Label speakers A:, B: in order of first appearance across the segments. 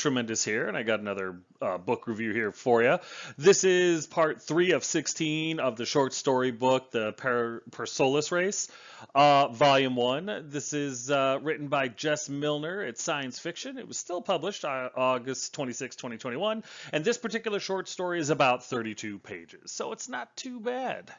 A: Tremendous here, and I got another book review here for you. This is part 3 of 16 of the short story book, the Persolus Race, volume 1. This is written by Jess Milner. It's science fiction. It was still published August 26, 2021, and this particular short story is about 32 pages, so it's not too bad.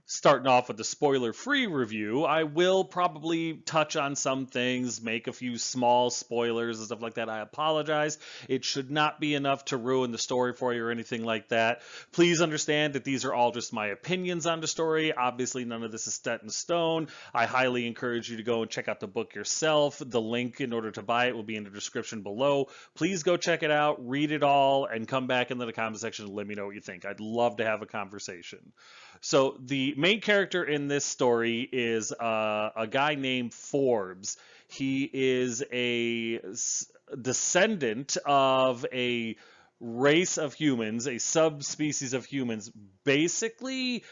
A: Starting off with the spoiler-free review, I will probably touch on some things, make a few small spoilers and stuff like that. I apologize. It should not be enough to ruin the story for you or anything like that. Please understand that these are all just my opinions on the story. Obviously, none of this is set in stone. I highly encourage you to go and check out the book yourself. The link in order to buy it will be in the description below. Please go check it out, read it all, and come back into the comment section and let me know what you think. I'd love to have a conversation. So the main character in this story is a guy named Forbes. He is a descendant of a race of humans, a subspecies of humans. Basically,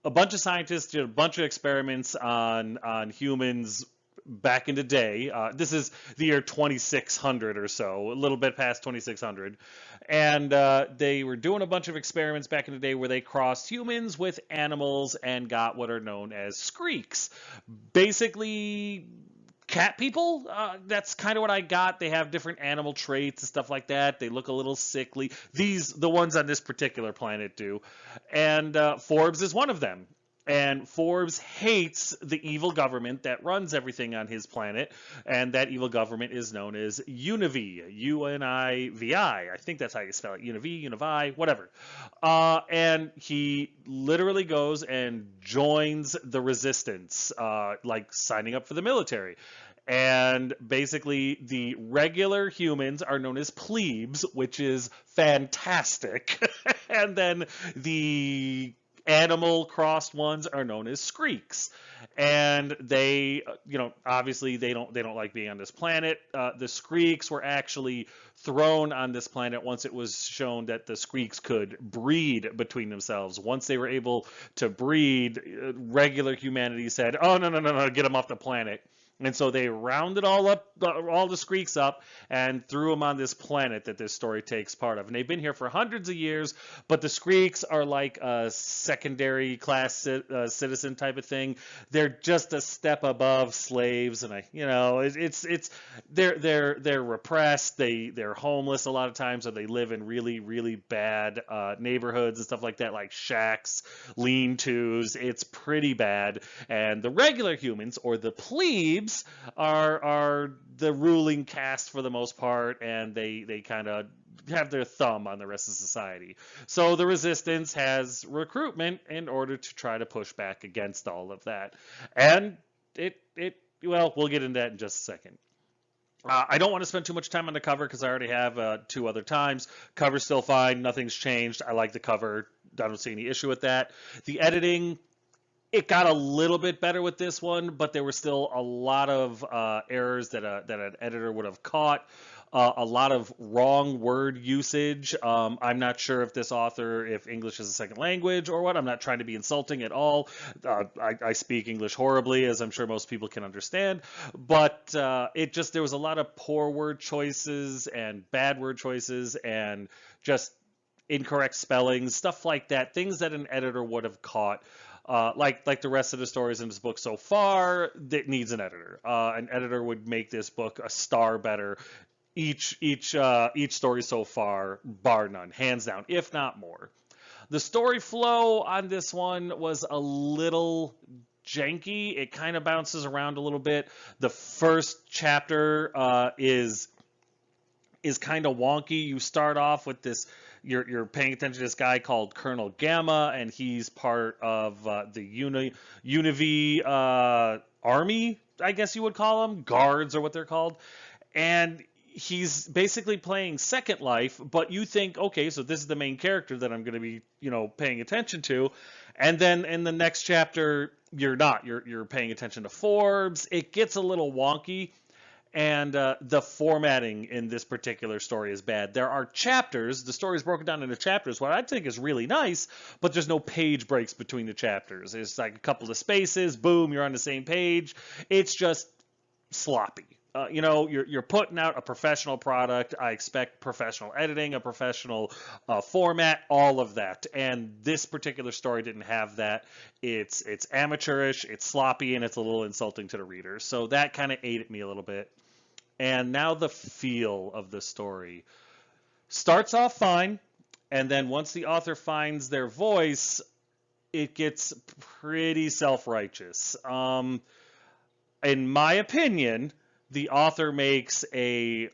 A: a bunch of scientists did a bunch of experiments on humans back in the day. This is the year 2600 or so, a little bit past 2600. And they were doing a bunch of experiments back in the day where they crossed humans with animals and got what are known as screeks. Basically, cat people. That's kind of what I got. They have different animal traits and stuff like that. They look a little sickly. The ones on this particular planet do. And Forbes is one of them. And Forbes hates the evil government that runs everything on his planet, and that evil government is known as Univi, U-N-I-V-I. I think that's how you spell it, Univi, whatever. And he literally goes and joins the resistance, like signing up for the military. And basically, the regular humans are known as plebes, which is fantastic. And then the animal crossed ones are known as screeks, and they, obviously they don't like being on this planet. The screeks were actually thrown on this planet once it was shown that the screeks could breed between themselves. Once they were able to breed, regular humanity said, "Oh, no, get them off the planet." And so they rounded all the screeks up, and threw them on this planet that this story takes part of. And they've been here for hundreds of years, but the screeks are like a secondary class citizen type of thing. They're just a step above slaves, and they're repressed. They're homeless a lot of times, or they live in really, really bad neighborhoods and stuff like that, like shacks, lean-tos. It's pretty bad. And the regular humans, or the plebes, are the ruling caste for the most part, and they kind of have their thumb on the rest of society. So the resistance has recruitment in order to try to push back against all of that. And well, we'll get into that in just a second. I don't want to spend too much time on the cover because I already have 2 other times. Cover's still fine. Nothing's changed. I like the cover. I don't see any issue with that. The editing, it got a little bit better with this one, but there were still a lot of errors that an editor would have caught. A lot of wrong word usage. I'm not sure if this author, if English is a second language or what. I'm not trying to be insulting at all. I speak English horribly, as I'm sure most people can understand. But there was a lot of poor word choices and bad word choices and just incorrect spellings, stuff like that. Things that an editor would have caught. Like the rest of the stories in this book so far, that needs an editor. An editor would make this book a star better. Each story so far, bar none, hands down, if not more. The story flow on this one was a little janky. It kind of bounces around a little bit. The first chapter is kind of wonky. You start off with this. You're paying attention to this guy called Colonel Gamma, and he's part of the Univi army, I guess you would call them, guards or what they're called. And he's basically playing Second Life, but you think, okay, so this is the main character that I'm going to be, paying attention to. And then in the next chapter, you're not. You're paying attention to Forbes. It gets a little wonky. And the formatting in this particular story is bad. There are chapters. The story is broken down into chapters, what I think is really nice, but there's no page breaks between the chapters. It's like a couple of spaces, boom, you're on the same page. It's just sloppy. you're putting out a professional product. I expect professional editing, a professional format, all of that. And this particular story didn't have that. It's amateurish, it's sloppy, and it's a little insulting to the reader. So that kind of ate at me a little bit. And now the feel of the story starts off fine, and then once the author finds their voice, it gets pretty self-righteous. In my opinion, the author makes a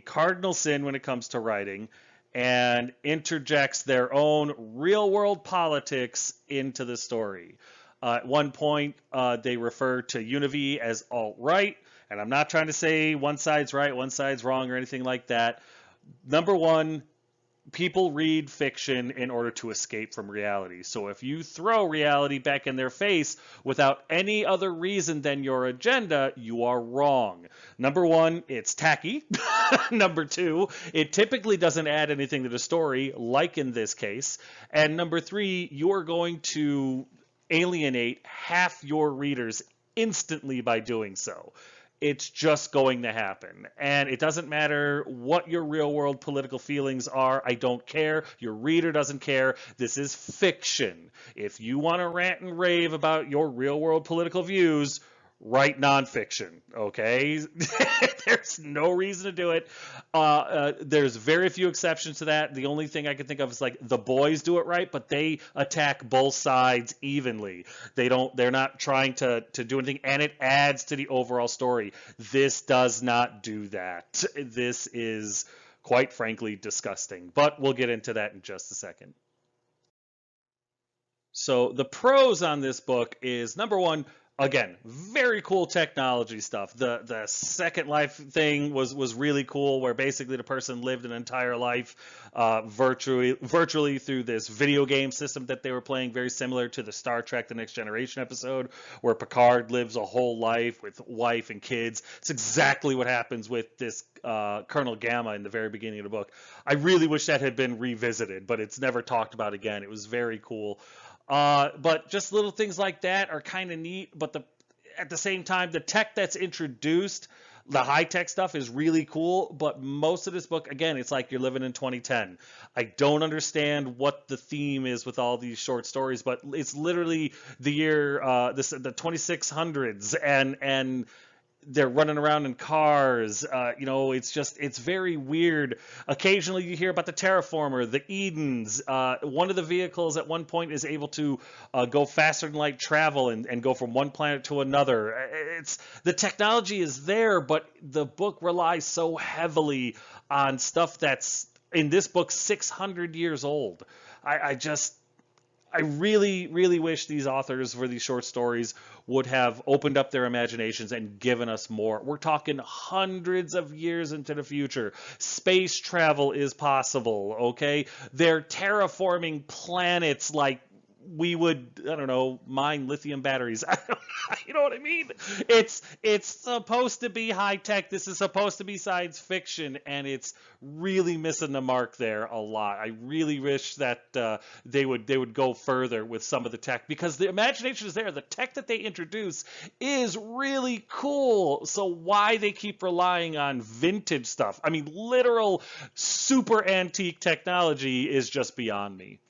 A: cardinal sin when it comes to writing and interjects their own real-world politics into the story. At one point, they refer to Univ as alt-right, and I'm not trying to say one side's right, one side's wrong, or anything like that. Number one, people read fiction in order to escape from reality. So if you throw reality back in their face without any other reason than your agenda, you are wrong. Number one, it's tacky. Number two, it typically doesn't add anything to the story, like in this case. And number three, you are going to alienate half your readers instantly by doing so. It's just going to happen. And it doesn't matter what your real world political feelings are. I don't care. Your reader doesn't care. This is fiction. If you want to rant and rave about your real world political views, write nonfiction, okay? There's no reason to do it. There's very few exceptions to that. The only thing I can think of is like The Boys do it right, but they attack both sides evenly. They're not trying to do anything, and it adds to the overall story. This does not do that. This is quite frankly disgusting, but we'll get into that in just a second. So the pros on this book is, number one, again, very cool technology stuff. The Second Life thing was really cool, where basically the person lived an entire life virtually through this video game system that they were playing, very similar to the Star Trek The Next Generation episode, where Picard lives a whole life with wife and kids. It's exactly what happens with this Colonel Gamma in the very beginning of the book. I really wish that had been revisited, but it's never talked about again. It was very cool. But just little things like that are kind of neat. But at the same time, the tech that's introduced, the high-tech stuff is really cool. But most of this book, again, it's like you're living in 2010. I don't understand what the theme is with all these short stories, but it's literally the year, the 2600s, and they're running around in cars. It's very weird. Occasionally you hear about the terraformer, the Edens. One of the vehicles at one point is able to go faster than light travel and go from one planet to another. The technology is there, but the book relies so heavily on stuff that's, in this book, 600 years old. I really, really wish these authors for these short stories would have opened up their imaginations and given us more. We're talking hundreds of years into the future. Space travel is possible, okay? They're terraforming planets like we would, I don't know, mine lithium batteries. You know what I mean? It's supposed to be high tech. This is supposed to be science fiction, and it's really missing the mark there a lot. I really wish that they would go further with some of the tech, because the imagination is there. The tech that they introduce is really cool. So why they keep relying on vintage stuff? I mean, literal super antique technology is just beyond me.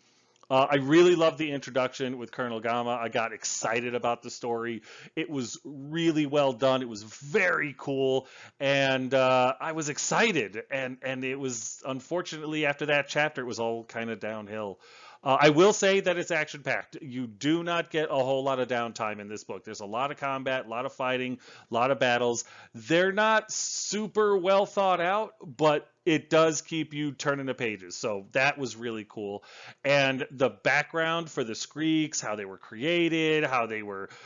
A: I really loved the introduction with Colonel Gamma. I got excited about the story. It was really well done. It was very cool, and I was excited. And it was, unfortunately, after that chapter, it was all kind of downhill. I will say that it's action-packed. You do not get a whole lot of downtime in this book. There's a lot of combat, a lot of fighting, a lot of battles. They're not super well thought out, but it does keep you turning the pages. So that was really cool. And the background for the Skreeks, how they were created,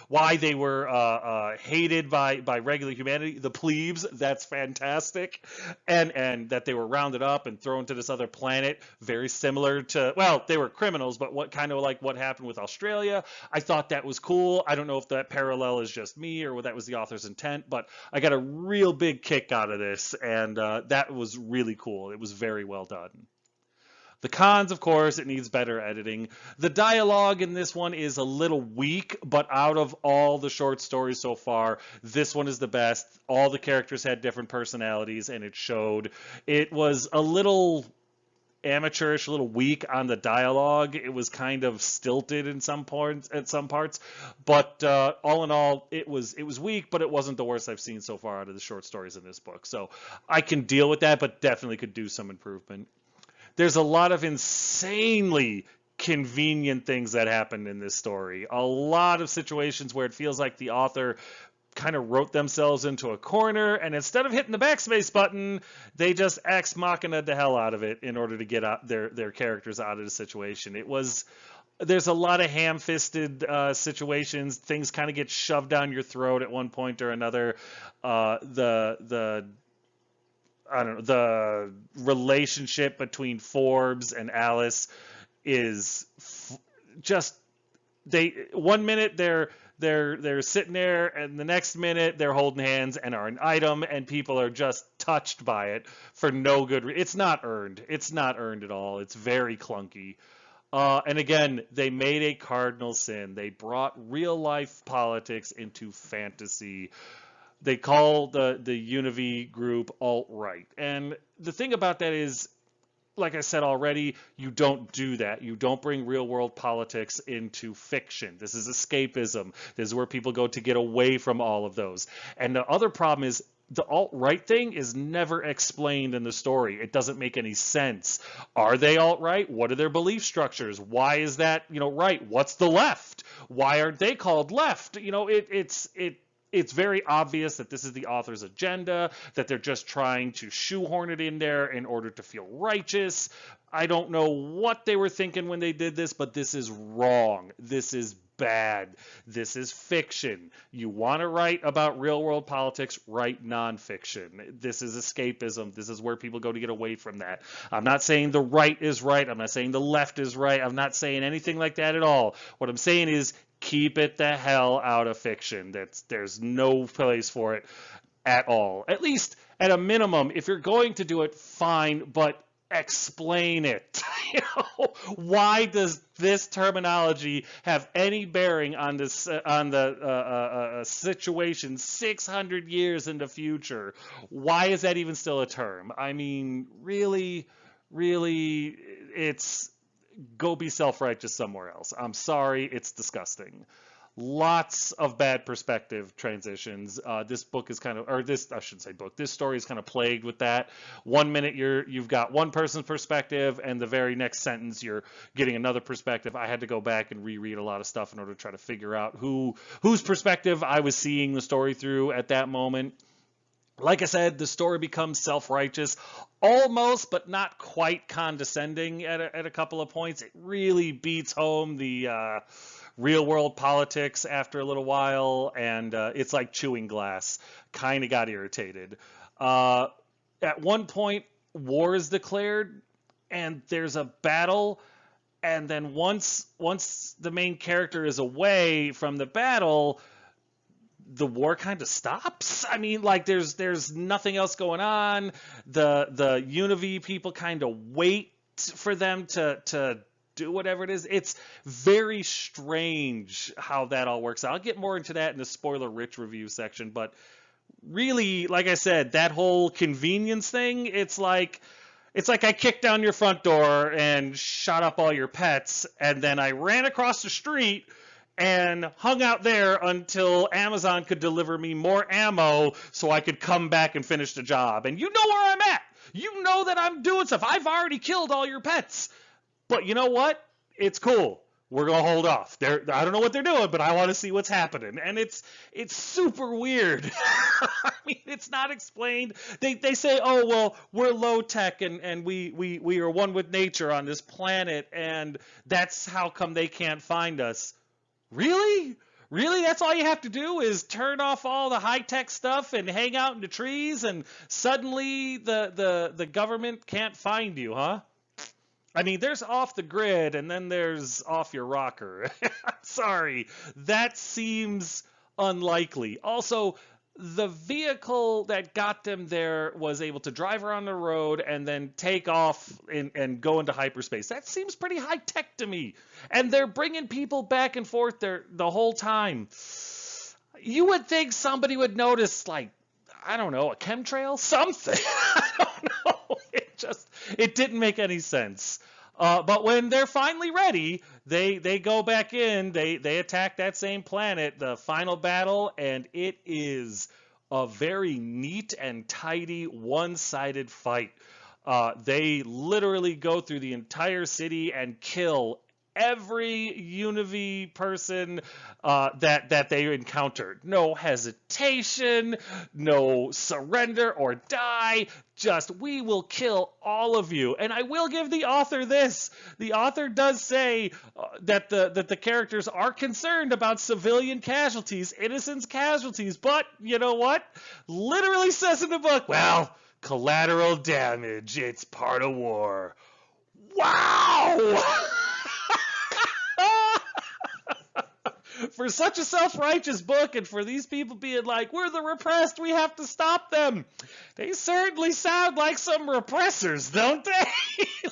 A: why they were hated by regular humanity, the plebes, that's fantastic. And that they were rounded up and thrown to this other planet, very similar to, well, they were criminals, but what kind of like what happened with Australia. I thought that was cool. I don't know if that parallel is just me or that was the author's intent, but I got a real big kick out of this, and that was really cool. It was very well done. The cons, of course, it needs better editing. The dialogue in this one is a little weak, but out of all the short stories so far, this one is the best. All the characters had different personalities, and it showed. It was a little amateurish, a little weak on the dialogue. It was kind of stilted in some points, at some parts, but all in all, it was weak, but it wasn't the worst I've seen so far out of the short stories in this book. So I can deal with that, but definitely could do some improvement. There's a lot of insanely convenient things that happen in this story. A lot of situations where it feels like the author kind of wrote themselves into a corner, and instead of hitting the backspace button, they just ex machina the hell out of it in order to get out their characters out of the situation. There's a lot of ham-fisted situations. Things kind of get shoved down your throat at one point or another. The relationship between Forbes and Alice is just 1 minute they're sitting there, and the next minute they're holding hands and are an item, and people are just touched by it for no good reason. It's not earned. It's not earned at all. It's very clunky. And again, they made a cardinal sin. They brought real life politics into fantasy. They call the Univ group alt-right. And the thing about that is, like I said already, you don't do that. You don't bring real world politics into fiction. This is escapism. This is where people go to get away from all of those. And the other problem is the alt-right thing is never explained in the story. It doesn't make any sense. Are they alt-right? What are their belief structures? Why is that, right? What's the left? Why aren't they called left? It's very obvious that this is the author's agenda, that they're just trying to shoehorn it in there in order to feel righteous. I don't know what they were thinking when they did this, but this is wrong. This is bad. This is fiction. You want to write about real world politics, write nonfiction. This is escapism. This is where people go to get away from that. I'm not saying the right is right. I'm not saying the left is right. I'm not saying anything like that at all. What I'm saying is keep it the hell out of fiction. There's no place for it at all. At least at a minimum, if you're going to do it, fine, but explain it. Why does this terminology have any bearing on this on the situation 600 years in the future? Why is that even still a term? I mean, really, it's go be self-righteous somewhere else. I'm sorry, it's disgusting. Lots of bad perspective transitions. This book is kind of, or this, I shouldn't say book, this story is kind of plagued with that. 1 minute you've got one person's perspective, and the very next sentence you're getting another perspective. I had to go back and reread a lot of stuff in order to try to figure out whose perspective I was seeing the story through at that moment. Like I said, the story becomes self-righteous, almost, but not quite condescending at a couple of points. It really beats home the real-world politics after a little while, and it's like chewing glass. Kind of got irritated. At one point, war is declared, and there's a battle, and then once the main character is away from the battle, the war kind of stops. I mean, like there's nothing else going on. The Univ people kind of wait for them to do whatever it is. It's very strange how that all works out. I'll get more into that in the spoiler-rich review section, but really, like I said, that whole convenience thing, it's like I kicked down your front door and shot up all your pets, and then I ran across the street and hung out there until Amazon could deliver me more ammo so I could come back and finish the job. And you know where I'm at. You know that I'm doing stuff. I've already killed all your pets. But you know what? It's cool. We're going to hold off. I don't know what they're doing, but I want to see what's happening. And it's super weird. I mean, it's not explained. They say, oh, well, we're low tech and we are one with nature on this planet, and that's how come they can't find us. Really? Really? That's all you have to do is turn off all the high-tech stuff and hang out in the trees, and suddenly the government can't find you, huh? I mean, there's off the grid, and then there's off your rocker. Sorry. That seems unlikely. Also, the vehicle that got them there was able to drive around the road and then take off and go into hyperspace. That seems pretty high tech to me. And they're bringing people back and forth there the whole time. You would think somebody would notice, like, I don't know, a chemtrail? Something. I don't know. It didn't make any sense. But when they're finally ready, they go back in, they attack that same planet, the final battle, and it is a very neat and tidy one-sided fight. They literally go through the entire city and kill every Univ person that they encountered. No hesitation, no surrender or die. Just, we will kill all of you. And I will give the author this. The author does say that the characters are concerned about civilian casualties, innocent casualties. But you know what? Literally says in the book, well, collateral damage. It's part of war. Wow! For such a self-righteous book, and for these people being like, we're the repressed, we have to stop them. They certainly sound like some repressors, don't they?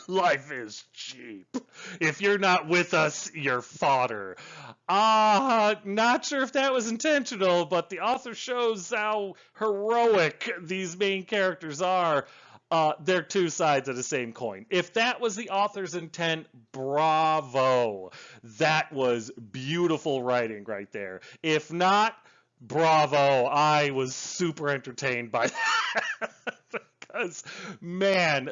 A: Life is cheap. If you're not with us, you're fodder. Not sure if that was intentional, but the author shows how heroic these main characters are. They're two sides of the same coin. If that was the author's intent, bravo. That was beautiful writing right there. If not, bravo. I was super entertained by that. Because, man,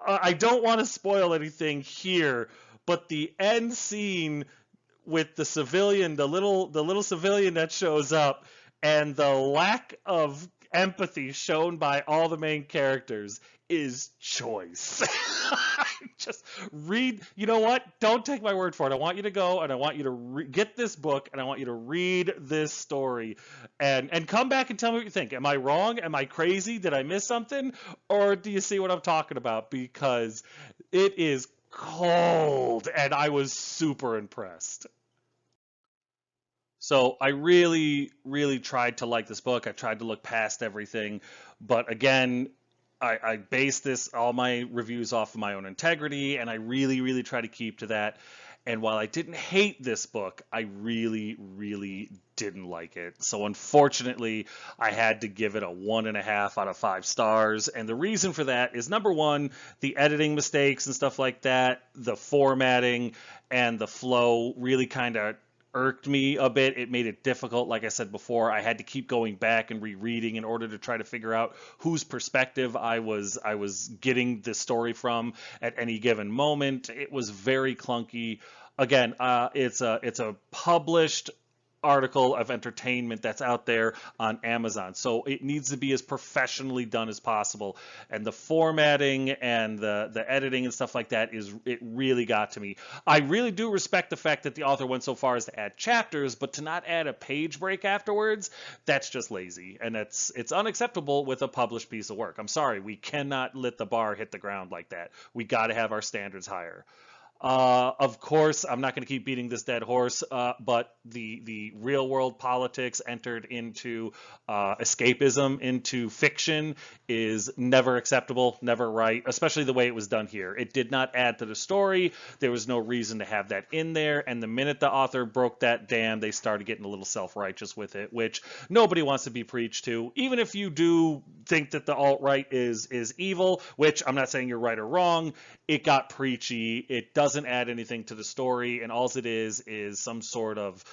A: I don't want to spoil anything here, but the end scene with the civilian, the little civilian that shows up, and the lack of empathy shown by all the main characters is choice. Just read, you know what? Don't take my word for it. I want you to go and I want you to get this book and I want you to read this story and come back and tell me what you think. Am I wrong? Am I crazy? Did I miss something? Or do you see what I'm talking about? Because it is cold and I was super impressed. So I really, really tried to like this book. I tried to look past everything. But again, I base all my reviews off of my own integrity, and I really, really try to keep to that. And while I didn't hate this book, I really, really didn't like it. So unfortunately, I had to give it a 1.5 out of 5 stars. And the reason for that is, number one, the editing mistakes and stuff like that, the formatting and the flow really kind of irked me a bit. It made it difficult. Like I said before, I had to keep going back and rereading in order to try to figure out whose perspective I was getting this story from at any given moment. It was very clunky. Again, it's a published article of entertainment that's out there on Amazon. So it needs to be as professionally done as possible. And the formatting and the editing and stuff like that it really got to me. I really do respect the fact that the author went so far as to add chapters, but to not add a page break afterwards, that's just lazy. And it's unacceptable with a published piece of work. I'm sorry, we cannot let the bar hit the ground like that. We got to have our standards higher. Of course, I'm not going to keep beating this dead horse, but the real world politics entered into escapism, into fiction, is never acceptable, never right, especially the way it was done here. It did not add to the story. There was no reason to have that in there. And the minute the author broke that dam, they started getting a little self-righteous with it, which nobody wants to be preached to. Even if you do think that the alt-right is evil, which I'm not saying you're right or wrong, it got preachy. It doesn't add anything to the story, and all it is some sort of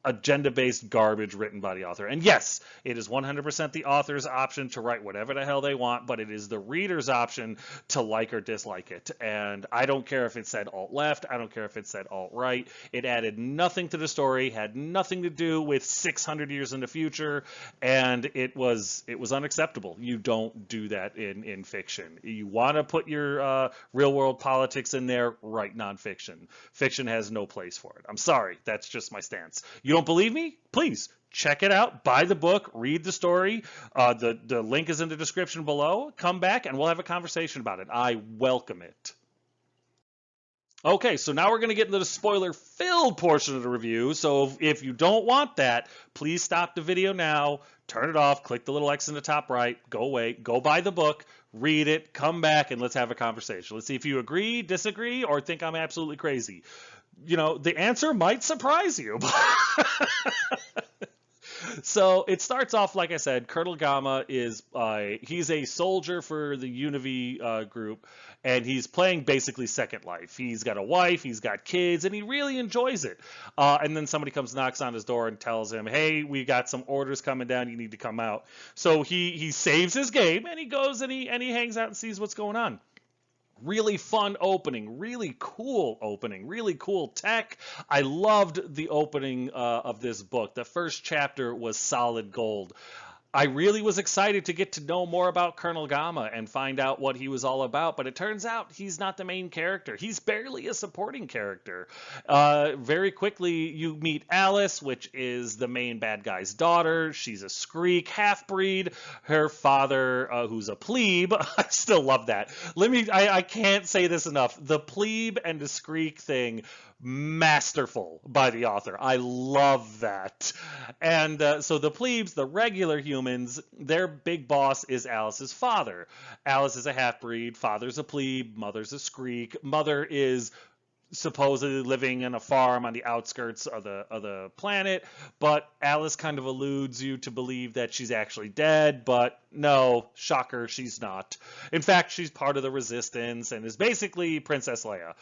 A: agenda-based garbage written by the author. And yes, it is 100% the author's option to write whatever the hell they want, but it is the reader's option to like or dislike it. And I don't care if it said alt-left, I don't care if it said alt-right. It added nothing to the story, had nothing to do with 600 years in the future, and it was unacceptable. You don't do that in fiction. You want to put your real-world politics in there, write nonfiction. Fiction has no place for it. I'm sorry, that's just my stance. You don't believe me? Please check it out, buy the book, read the story. The link is in the description below. Come back and we'll have a conversation about it. I welcome it. Okay, so now we're going to get into the spoiler-filled portion of the review. So if you don't want that, please stop the video now, turn it off, click the little X in the top right, go away, go buy the book, read it, come back, and let's have a conversation. Let's see if you agree, disagree, or think I'm absolutely crazy. You know, the answer might surprise you. So it starts off, like I said, Colonel Gamma is he's a soldier for the Univ group, and he's playing basically Second Life. He's got a wife, he's got kids, and he really enjoys it. And then somebody comes, knocks on his door, and tells him, "Hey, we got some orders coming down. You need to come out." So he saves his game, and he goes and he hangs out and sees what's going on. Really fun opening, really cool tech. I loved the opening of this book. The first chapter was solid gold. I really was excited to get to know more about Colonel Gamma and find out what he was all about, but it turns out he's not the main character. He's barely a supporting character. Very quickly, you meet Alice, which is the main bad guy's daughter. She's a Skreek half-breed. Her father, who's a plebe, I still love that. I can't say this enough. The plebe and the Skreek thing, masterful by the author. I love that. And so the plebes, the regular humans, their big boss is Alice's father. Alice is a half-breed, father's a plebe, mother's a Skreek. Mother is supposedly living in a farm on the outskirts of the planet, but Alice kind of alludes you to believe that she's actually dead, but no, shocker, she's not. In fact, she's part of the Resistance and is basically Princess Leia.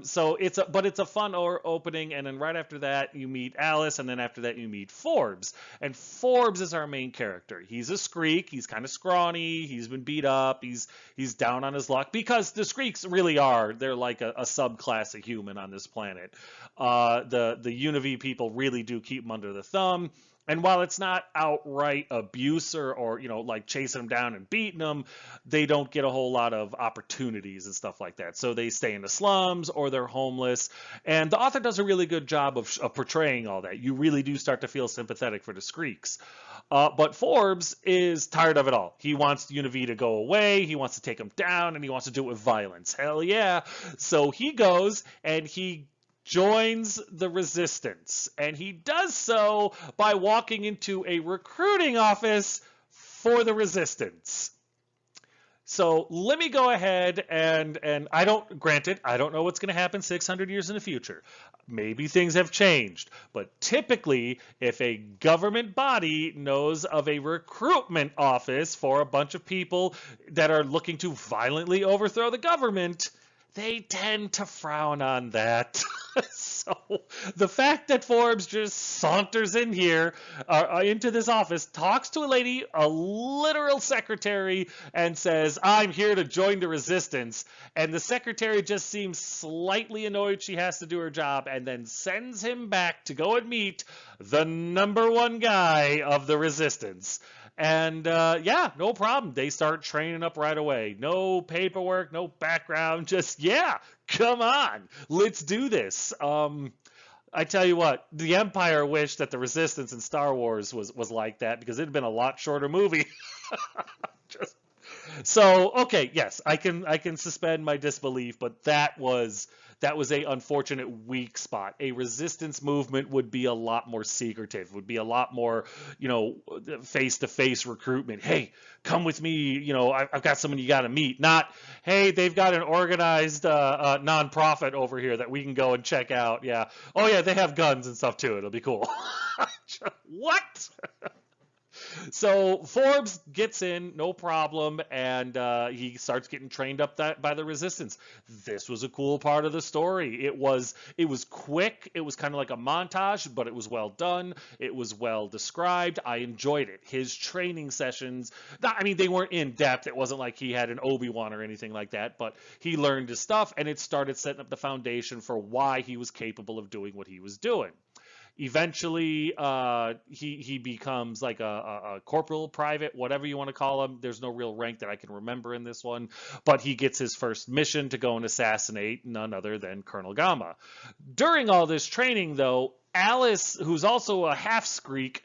A: So it's a fun opening, and then right after that you meet Alice, and then after that you meet Forbes, and Forbes is our main character. He's a Skreek. He's kind of scrawny. He's been beat up. He's down on his luck because the Skreeks really they're like a subclass of human on this planet. The Univ people really do keep him under the thumb. And while it's not outright abuse or like chasing them down and beating them, they don't get a whole lot of opportunities and stuff like that. So they stay in the slums or they're homeless. And the author does a really good job of portraying all that. You really do start to feel sympathetic for the Skreeks. But Forbes is tired of it all. He wants Univ to go away. He wants to take them down, and he wants to do it with violence. Hell yeah. So he goes and he joins the Resistance, and he does so by walking into a recruiting office for the Resistance. So let me go ahead and I don't know what's going to happen 600 years in the future. Maybe things have changed, but typically if a government body knows of a recruitment office for a bunch of people that are looking to violently overthrow the government, they tend to frown on that. So the fact that Forbes just saunters in here, into this office, talks to a lady, a literal secretary, and says, "I'm here to join the Resistance," and the secretary just seems slightly annoyed she has to do her job, and then sends him back to go and meet the #1 guy of the Resistance. And yeah, no problem. They start training up right away. No paperwork, no background. Just, yeah, come on. Let's do this. I tell you what, the Empire wished that the Resistance in Star Wars was like that, because it'd been a lot shorter movie. So, okay, yes, I can suspend my disbelief, but that was a unfortunate weak spot. A resistance movement would be a lot more secretive, would be a lot more, face-to-face recruitment. Hey, come with me, I've got someone you got to meet. Not, hey, they've got an organized nonprofit over here that we can go and check out. Yeah. Oh, yeah, they have guns and stuff too. It'll be cool. What? So Forbes gets in, no problem, and he starts getting trained up by the Resistance. This was a cool part of the story. It was quick. It was kind of like a montage, but it was well done. It was well described. I enjoyed it. His training sessions, they weren't in depth. It wasn't like he had an Obi-Wan or anything like that, but he learned his stuff, and it started setting up the foundation for why he was capable of doing what he was doing. Eventually, he becomes like a corporal, private, whatever you want to call him. There's no real rank that I can remember in this one, but he gets his first mission to go and assassinate none other than Colonel Gamma. During all this training, though, Alice, who's also a half Skreek,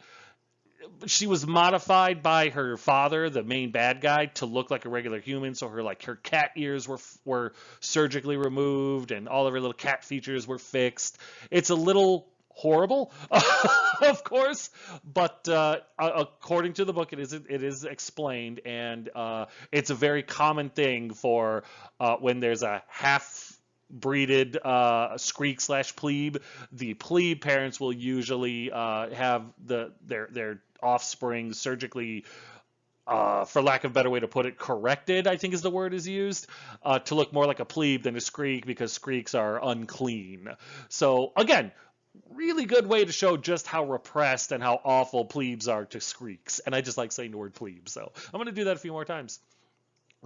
A: she was modified by her father, the main bad guy, to look like a regular human. So her cat ears were surgically removed, and all of her little cat features were fixed. It's a little horrible, of course, but according to the book, it is explained, and it's a very common thing for when there's a half breeded skreek / plebe. The plebe parents will usually have their offspring surgically, for lack of a better way to put it, corrected, I think is the word is used, to look more like a plebe than a skreek, because skreeks are unclean. So again, really good way to show just how repressed and how awful plebes are to skreeks. And I just like saying the word plebe, so I'm going to do that a few more times.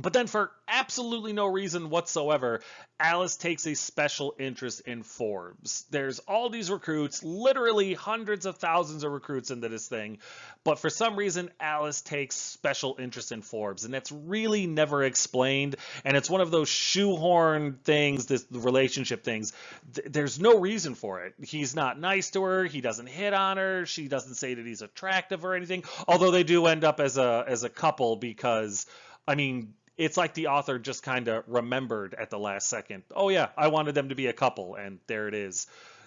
A: But then, for absolutely no reason whatsoever, Alice takes a special interest in Forbes. There's all these recruits, literally hundreds of thousands of recruits into this thing, but for some reason, Alice takes special interest in Forbes, and that's really never explained, and it's one of those shoehorn things, the relationship things. There's no reason for it. He's not nice to her, he doesn't hit on her, she doesn't say that he's attractive or anything, although they do end up as a couple, because, I mean, it's like the author just kind of remembered at the last second, oh yeah, I wanted them to be a couple, and there it is.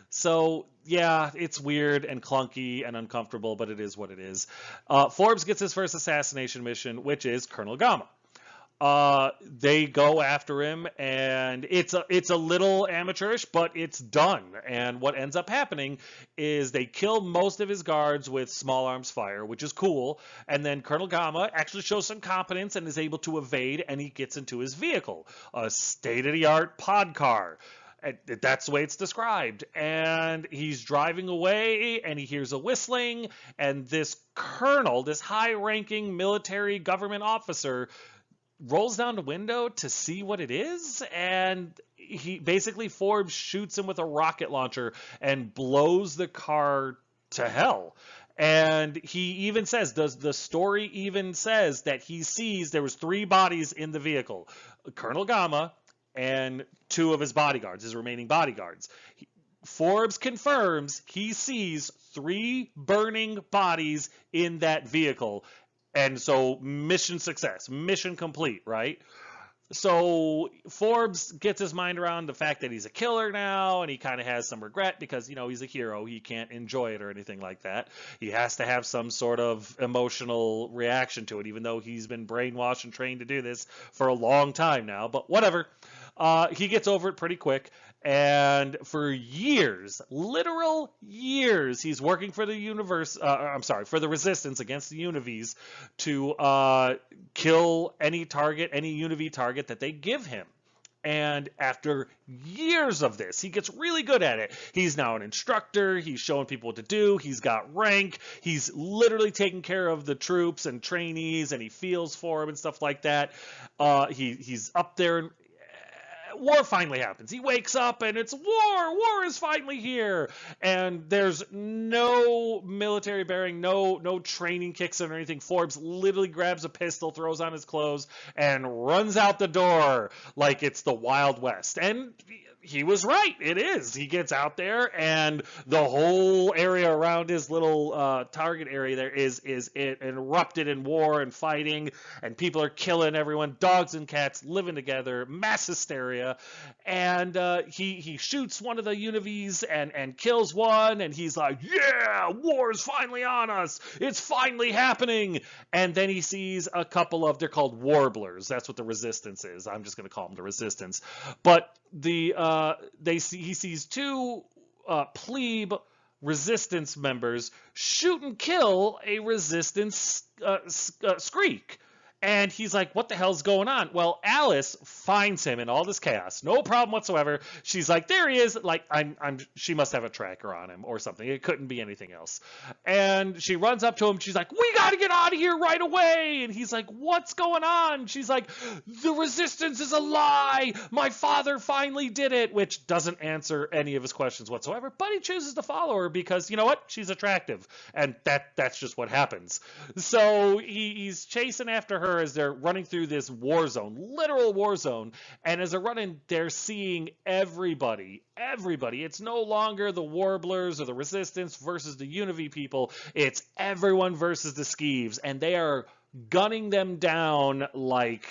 A: So yeah, it's weird and clunky and uncomfortable, but it is what it is. Forbes gets his first assassination mission, which is Colonel Gamma. They go after him, and it's a little amateurish, but it's done. And what ends up happening is they kill most of his guards with small arms fire, which is cool. And then Colonel Gamma actually shows some competence and is able to evade, and he gets into his vehicle, a state-of-the-art pod car. That's the way it's described. And he's driving away, and he hears a whistling, and this colonel, this high-ranking military government officer, rolls down the window to see what it is, and Forbes shoots him with a rocket launcher and blows the car to hell. And he even says, the story even says that he sees there was 3 bodies in the vehicle, Colonel Gamma and 2 of his bodyguards, his remaining bodyguards. Forbes confirms he sees 3 burning bodies in that vehicle. And so mission success, mission complete, right? So Forbes gets his mind around the fact that he's a killer now, and he kind of has some regret because, he's a hero. He can't enjoy it or anything like that. He has to have some sort of emotional reaction to it, even though he's been brainwashed and trained to do this for a long time now. But whatever. He gets over it pretty quick. And for years, literal years, he's working for for the Resistance against the Univies to kill any Univ target that they give him. And after years of this, he gets really good at it. He's now an instructor. He's showing people what to do. He's got rank. He's literally taking care of the troops and trainees, and he feels for them and stuff like that. He's up there. War finally happens. He wakes up and it's war. War is finally here. And there's no military bearing, no training kicks or anything. Forbes literally grabs a pistol, throws on his clothes, and runs out the door like it's the Wild West. And he was right. It is. He gets out there, and the whole area around his little target area there is erupted in war and fighting, and people are killing everyone. Dogs and cats living together, mass hysteria. And he shoots one of the Univies and kills one, and he's like, yeah, war is finally on us. It's finally happening. And then he sees a couple of, they're called warblers. That's what the Resistance is. I'm just going to call them the Resistance. But he sees 2 plebe Resistance members shoot and kill a Resistance skreek. And he's like, what the hell's going on? Well, Alice finds him in all this chaos. No problem whatsoever. She's like, there he is. Like, she must have a tracker on him or something. It couldn't be anything else. And she runs up to him. She's like, we got to get out of here right away. And he's like, what's going on? She's like, the Resistance is a lie. My father finally did it, which doesn't answer any of his questions whatsoever. But he chooses to follow her because, you know what? She's attractive. And that's just what happens. So he's chasing after her. occur as they're running through this war zone, literal war zone. And as they're running, they're seeing everybody. Everybody. It's no longer the Warblers or the Resistance versus the Univ people. It's everyone versus the Skeeves. And they are gunning them down like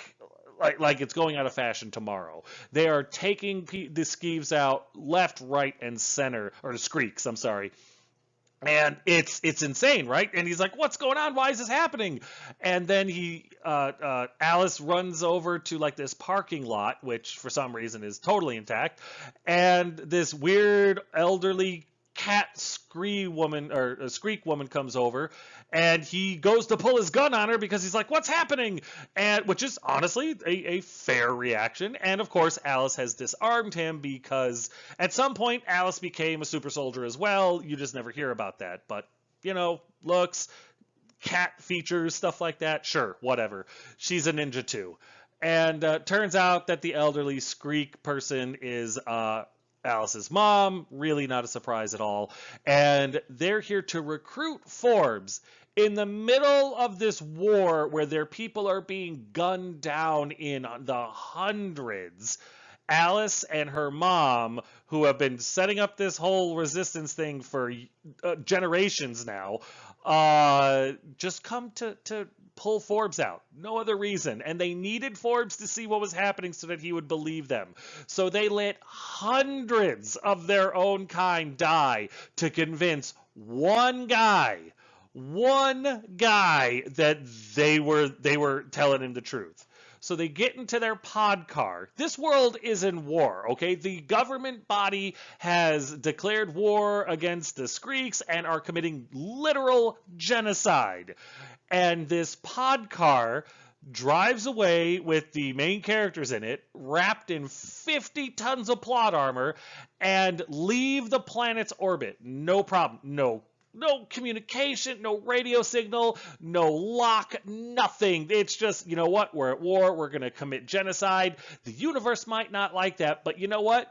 A: it's going out of fashion tomorrow. They are taking the Skeeves out left, right, and center, or the Skreeks, I'm sorry. And it's insane, right? And he's like, "What's going on? Why is this happening?" And then Alice runs over to like this parking lot, which for some reason is totally intact, and this weird elderly cat Skreek woman comes over, and he goes to pull his gun on her because he's like, "What's happening?" And which is honestly a fair reaction. And of course, Alice has disarmed him because at some point Alice became a super soldier as well. You just never hear about that. But looks, cat features, stuff like that. Sure, whatever. She's a ninja too. And turns out that the elderly Skreek person is Alice's mom, really not a surprise at all. And they're here to recruit Forbes in the middle of this war where their people are being gunned down in the hundreds. Alice and her mom, who have been setting up this whole resistance thing for generations now, just come to pull Forbes out. No other reason. And they needed Forbes to see what was happening so that he would believe them. So they let hundreds of their own kind die to convince one guy that they were telling him the truth. So they get into their pod car. This world is in war, okay? The government body has declared war against the Skreeks and are committing literal genocide. And this pod car drives away with the main characters in it, wrapped in 50 tons of plot armor, and leave the planet's orbit. No problem. No communication, no radio signal, no lock, nothing. It's just, you know what? We're at war. We're going to commit genocide. The universe might not like that, but you know what?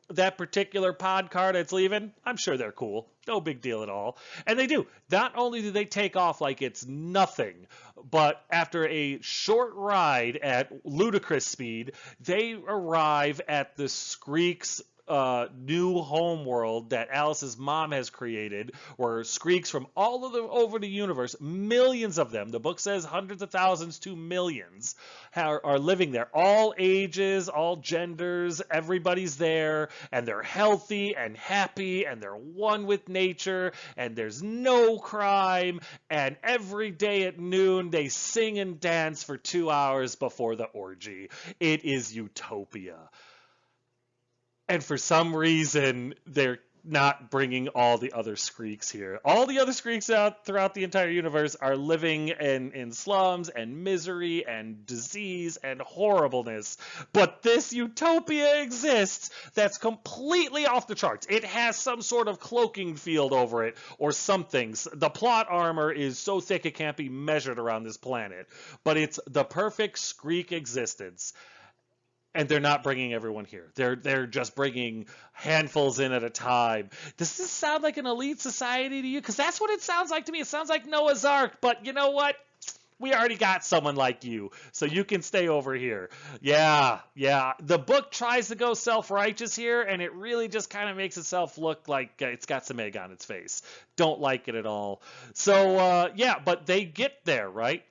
A: That particular pod car that's leaving, I'm sure they're cool. No big deal at all. And they do. Not only do they take off like it's nothing, but after a short ride at ludicrous speed, they arrive at the Skreeks' new home world that Alice's mom has created, where Skreeks from all over the universe, millions of them, the book says hundreds of thousands to millions, are living there. All ages, all genders, everybody's there, and they're healthy and happy, and they're one with nature, and there's no crime, and every day at noon they sing and dance for 2 hours before the orgy. It is utopia. And for some reason, they're not bringing all the other Skreeks here. All the other Skreeks out throughout the entire universe are living in slums and misery and disease and horribleness. But this utopia exists that's completely off the charts. It has some sort of cloaking field over it or something. The plot armor is so thick it can't be measured around this planet. But it's the perfect Skreek existence. And they're not bringing everyone here. They're just bringing handfuls in at a time. Does this sound like an elite society to you? Because that's what it sounds like to me. It sounds like Noah's Ark. But you know what? We already got someone like you, so you can stay over here. Yeah. The book tries to go self-righteous here, and it really just kind of makes itself look like it's got some egg on its face. Don't like it at all. So, but they get there, right?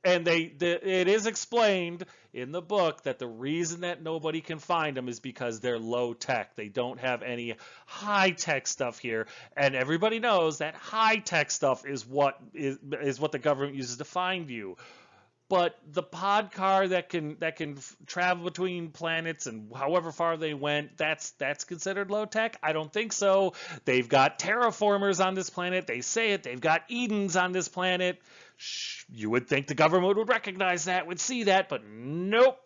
A: And it is explained in the book that the reason that nobody can find them is because they're low tech. They don't have any high tech stuff here, and everybody knows that high tech stuff is what the government uses to find you. But the pod car that can travel between planets and however far they went, that's considered low tech? I don't think so. They've got terraformers on this planet. They say it. They've got Edens on this planet. You would think the government would recognize that, would see that, but nope.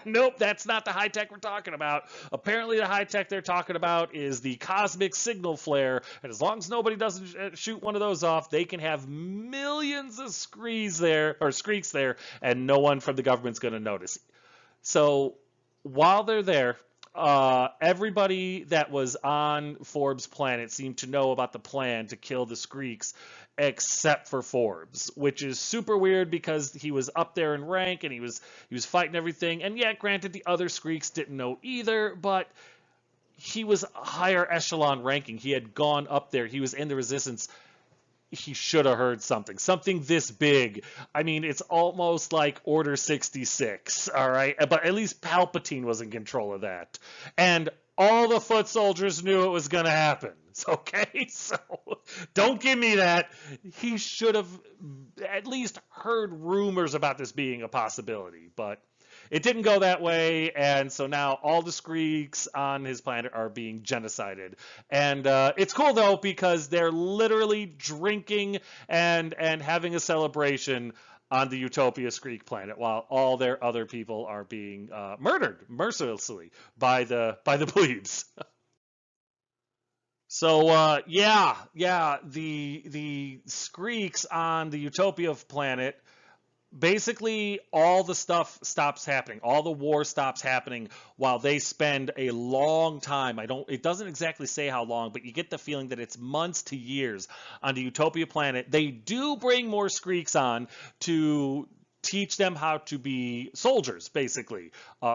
A: Nope, that's not the high tech we're talking about. Apparently the high tech they're talking about is the cosmic signal flare, and as long as nobody doesn't shoot one of those off, they can have millions of Skreeks there, and no one from the government's going to notice. So while they're there, everybody that was on Forbes' planet seemed to know about the plan to kill the Skreeks, except for Forbes, which is super weird because he was up there in rank and he was fighting everything. And yeah, granted, the other Skreeks didn't know either, but he was higher echelon ranking. He had gone up there. He was in the Resistance. He should have heard something this big. I mean, it's almost like Order 66, all right? But at least Palpatine was in control of that. And all the foot soldiers knew it was going to happen. Okay, so don't give me that. He should have at least heard rumors about this being a possibility, but it didn't go that way, and so now all the Skreeks on his planet are being genocided. And it's cool, though, because they're literally drinking and having a celebration on the Utopia Skreek planet, while all their other people are being murdered mercilessly by the plebes. So the Skreeks on the Utopia planet, basically all the stuff stops happening. All the war stops happening while they spend a long time. It doesn't exactly say how long, but you get the feeling that it's months to years on the Utopia planet. They do bring more Skreeks on to teach them how to be soldiers, basically.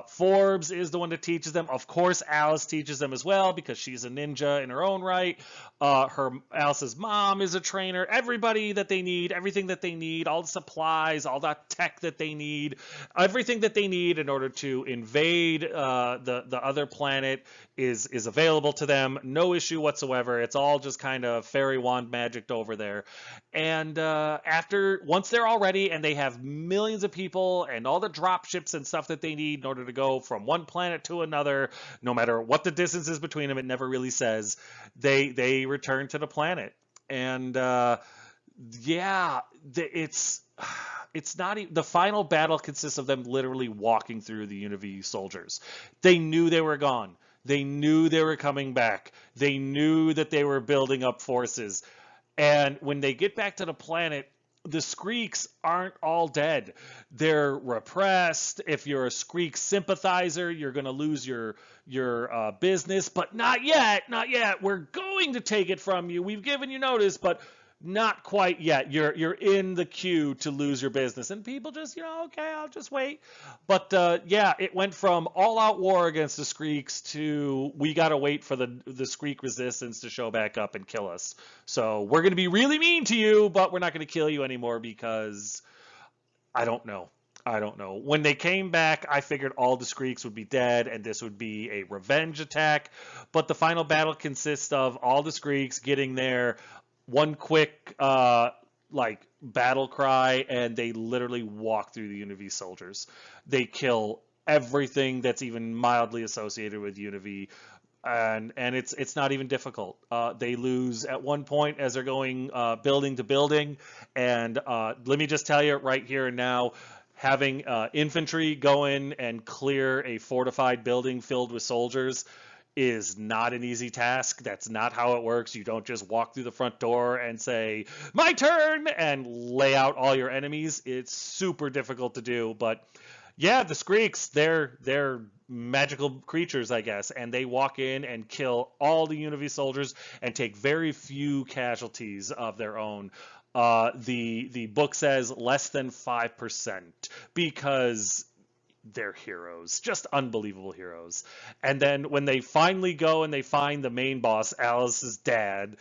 A: Forbes is the one that teaches them. Of course, Alice teaches them as well because she's a ninja in her own right. Alice's mom is a trainer. Everybody that they need, everything that they need, all the supplies, all that tech that they need, everything that they need in order to invade the other planet is available to them. No issue whatsoever. It's all just kind of fairy wand magicked over there. And once they're all ready and they have millions of people and all the drop ships and stuff that they need in order to go from one planet to another, no matter what the distance is between them, it never really says, they return to the planet. And it's not even, the final battle consists of them literally walking through the Univ soldiers. They knew they were gone. They knew they were coming back. They knew that they were building up forces. And when they get back to the planet, the Skreeks aren't all dead. They're repressed. If you're a Skreek sympathizer, you're going to lose your business. But not yet. Not yet. We're going to take it from you. We've given you notice, but not quite yet. You're in the queue to lose your business. And people just, okay, I'll just wait. But it went from all-out war against the Skreeks to we got to wait for the Skreek resistance to show back up and kill us. So we're going to be really mean to you, but we're not going to kill you anymore because I don't know. When they came back, I figured all the Skreeks would be dead and this would be a revenge attack. But the final battle consists of all the Skreeks getting there, one quick battle cry, and they literally walk through the Univ soldiers. They kill everything that's even mildly associated with Univ, and it's not even difficult. They lose at one point as they're going building to building, and let me just tell you right here and now, having infantry go in and clear a fortified building filled with soldiers is not an easy task. That's not how it works. You don't just walk through the front door and say, my turn, and lay out all your enemies. It's super difficult to do, but yeah, the Skreeks, they're magical creatures, I guess, and they walk in and kill all the Univ soldiers and take very few casualties of their own. The book says less than 5% because they're heroes, just unbelievable heroes. And then when they finally go and they find the main boss, Alice's dad,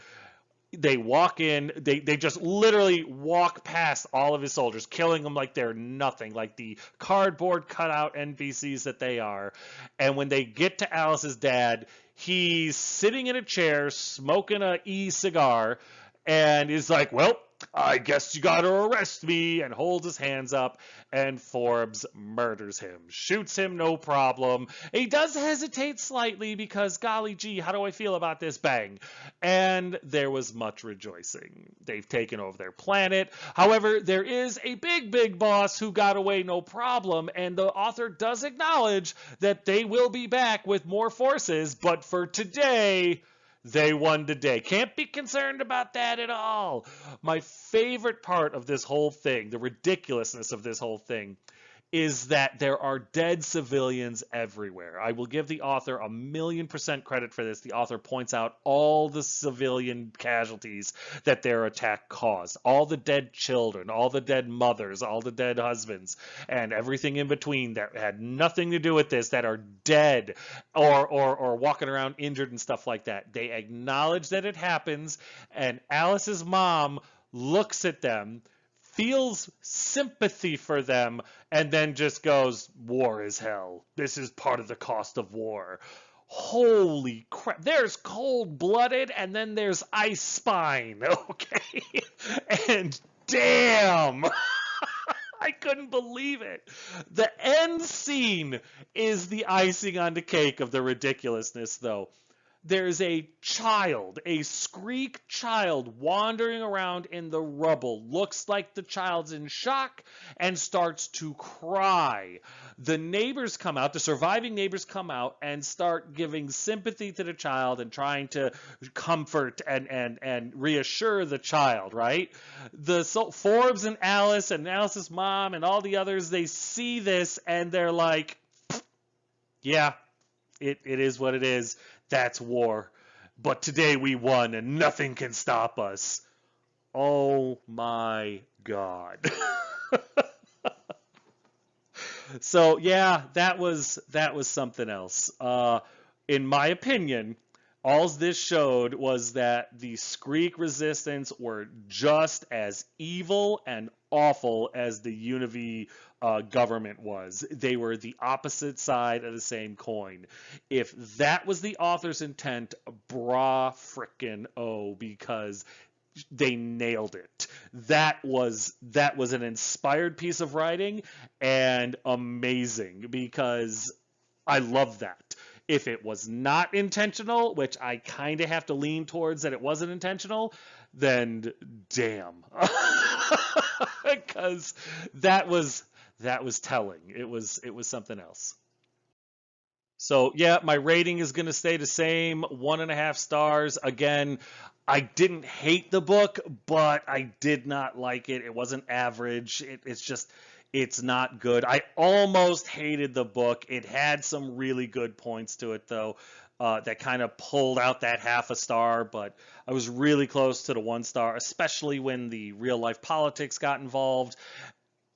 A: they walk in, they just literally walk past all of his soldiers, killing them like they're nothing, like the cardboard cutout NPCs that they are. And when they get to Alice's dad, he's sitting in a chair, smoking a e-cigar, and is like, well, I guess you gotta arrest me, and holds his hands up, and Forbes murders him. Shoots him, no problem. He does hesitate slightly because, golly gee, how do I feel about this? Bang. And there was much rejoicing. They've taken over their planet. However, there is a big boss who got away no problem, and the author does acknowledge that they will be back with more forces, but for today, they won today. Can't be concerned about that at all. My favorite part of this whole thing, the ridiculousness of this whole thing, is that there are dead civilians everywhere. I will give the author 1,000,000% credit for this. The author points out all the civilian casualties that their attack caused, all the dead children, all the dead mothers, all the dead husbands, and everything in between that had nothing to do with this, that are dead or walking around injured and stuff like that. They acknowledge that it happens, and Alice's mom looks at them, feels sympathy for them, and then just goes, war is hell. This is part of the cost of war. Holy crap. There's cold-blooded, and then there's ice spine, okay? And damn! I couldn't believe it. The end scene is the icing on the cake of the ridiculousness, though. There's a child, a Skreek child, wandering around in the rubble. Looks like the child's in shock and starts to cry. The neighbors come out, the surviving neighbors come out and start giving sympathy to the child and trying to comfort and reassure the child, right? Forbes and Alice's mom and all the others, they see this and they're like, yeah, it is what it is. That's war. But today we won and nothing can stop us. Oh my God. So yeah, that was something else. In my opinion, all this showed was that the Skreek resistance were just as evil and awful as the Univee government was. They were the opposite side of the same coin. If that was the author's intent, brah frickin' oh, because they nailed it. That was an inspired piece of writing and amazing, because I love that. If it was not intentional, which I kind of have to lean towards that it wasn't intentional, then damn. Because that was telling. It was something else. So yeah, my rating is going to stay the same, 1.5 stars. Again, I didn't hate the book, but I did not like it. It wasn't average. It's not good. I almost hated the book. It had some really good points to it, though, that kind of pulled out that 0.5 star, but I was really close to the 1 star, especially when the real life politics got involved.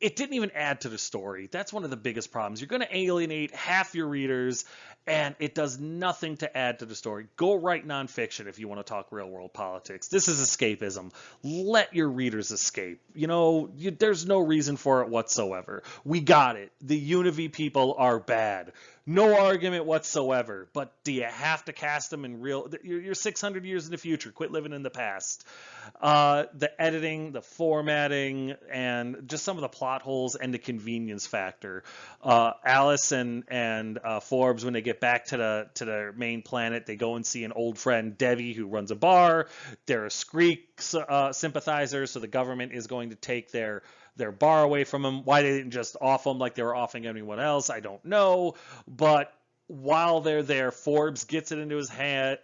A: It didn't even add to the story. That's one of the biggest problems. You're going to alienate half your readers, and it does nothing to add to the story. Go write nonfiction if you want to talk real world politics. This is escapism. Let your readers escape. There's no reason for it whatsoever. We got it. The Univee people are bad. No argument whatsoever. But do you have to cast them in real? You're 600 years in the future. Quit living in the past. The editing, the formatting, and just some of the plot holes and the convenience factor. Alice and Forbes, when they get back to their main planet, they go and see an old friend, Debbie, who runs a bar. They're a Skreek sympathizer, so the government is going to take their bar away from them. Why they didn't just off them like they were offing anyone else, I don't know. But while they're there, Forbes gets it into his head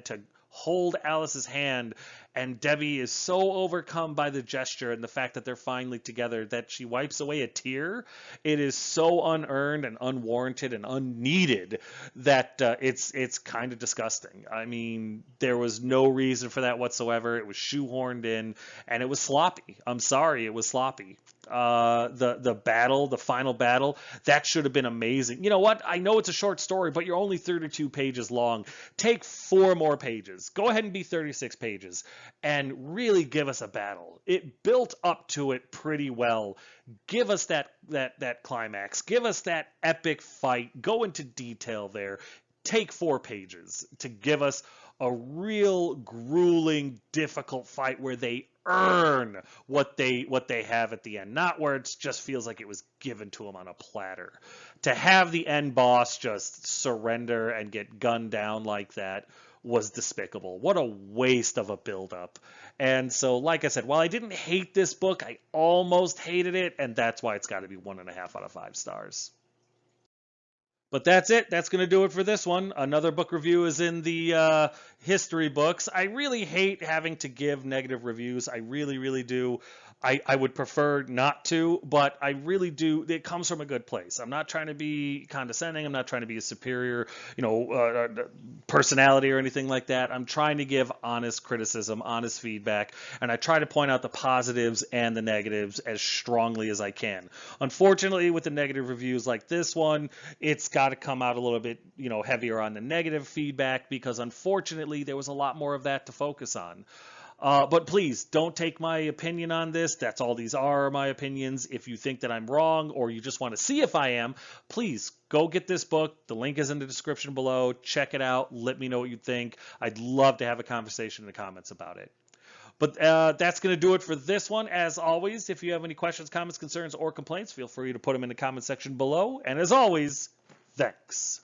A: to hold Alice's hand, and Debbie is so overcome by the gesture and the fact that they're finally together that she wipes away a tear. It is so unearned and unwarranted and unneeded that it's kind of disgusting. I mean, there was no reason for that whatsoever. It was shoehorned in, and it was sloppy. I'm sorry, it was sloppy. The final battle, that should have been amazing. You know what? I know it's a short story, but you're only 32 pages long. Take 4 more pages. Go ahead and be 36 pages and really give us a battle. It built up to it pretty well. Give us that climax. Give us that epic fight. Go into detail there. Take 4 pages to give us a real grueling, difficult fight where they earn what they have at the end, not where it just feels like it was given to them on a platter. To have the end boss just surrender and get gunned down like that was despicable. What a waste of a build-up. And so, like I said, while I didn't hate this book, I almost hated it, and that's why it's got to be 1.5 out of 5 stars. But that's it. That's going to do it for this one. Another book review is in the history books. I really hate having to give negative reviews. I really, really do. I would prefer not to, but I really do. It comes from a good place. I'm not trying to be condescending. I'm not trying to be a superior, personality or anything like that. I'm trying to give honest criticism, honest feedback, and I try to point out the positives and the negatives as strongly as I can. Unfortunately, with the negative reviews like this one, it's got to come out a little bit, heavier on the negative feedback because unfortunately there was a lot more of that to focus on. But please don't take my opinion on this. That's all these are my opinions. If you think that I'm wrong or you just want to see if I am, please go get this book. The link is in the description below. Check it out. Let me know what you think. I'd love to have a conversation in the comments about it. But that's going to do it for this one. As always, if you have any questions, comments, concerns, or complaints, feel free to put them in the comment section below. And as always, thanks.